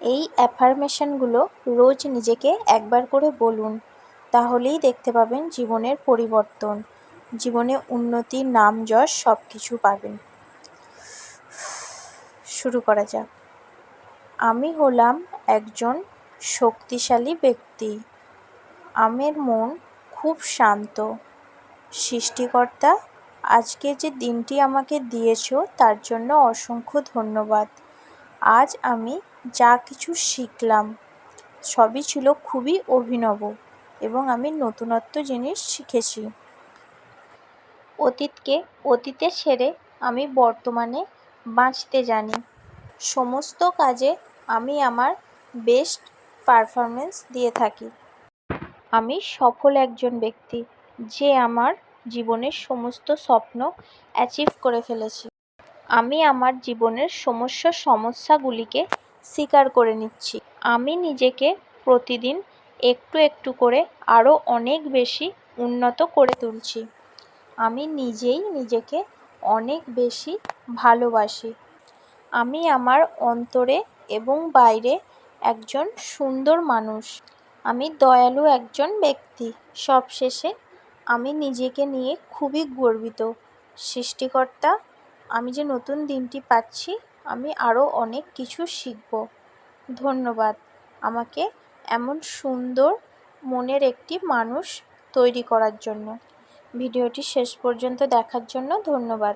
এই অ্যাফার্মেশনগুলো রোজ নিজেকে একবার করে বলুন, তাহলেই দেখতে পাবেন জীবনের পরিবর্তন, জীবনে উন্নতি, নাম যশ সব কিছু পাবেন। শুরু করা যাক। আমি হলাম একজন শক্তিশালী ব্যক্তি। আমার মন খুব শান্ত। সৃষ্টিকর্তা, আজকে যে দিনটি আমাকে দিয়েছো তার জন্য অসংখ্য ধন্যবাদ। আজ আমি যা কিছু শিখলাম সবই ছিল খুবই অভিনব এবং আমি নতুনত্ব জিনিস শিখেছি। অতীতকে অতীতে ছেড়ে আমি বর্তমানে বাঁচতে জানি। সমস্ত কাজে আমি আমার বেস্ট পারফরমেন্স দিয়ে থাকি। আমি সফল একজন ব্যক্তি যে আমার জীবনের সমস্ত স্বপ্ন অ্যাচিভ করে ফেলেছি। আমি আমার জীবনের সমস্যাগুলিকে স্বীকার করে নিচ্ছি। আমি নিজেকে প্রতিদিন একটু একটু করে আরও অনেক বেশি উন্নত করে তুলছি। আমি নিজেই নিজেকে অনেক বেশি ভালোবাসি। আমি আমার অন্তরে এবং বাইরে একজন সুন্দর মানুষ। আমি দয়ালু একজন ব্যক্তি। সবশেষে আমি নিজেকে নিয়ে খুবই গর্বিত। সৃষ্টিকর্তা, আমি যে নতুন দিনটি পাচ্ছি, আমি আরও অনেক কিছু শিখব। ধন্যবাদ আমাকে এমন সুন্দর মনের একটি মানুষ তৈরি করার জন্য। ভিডিওটি শেষ পর্যন্ত দেখার জন্য ধন্যবাদ।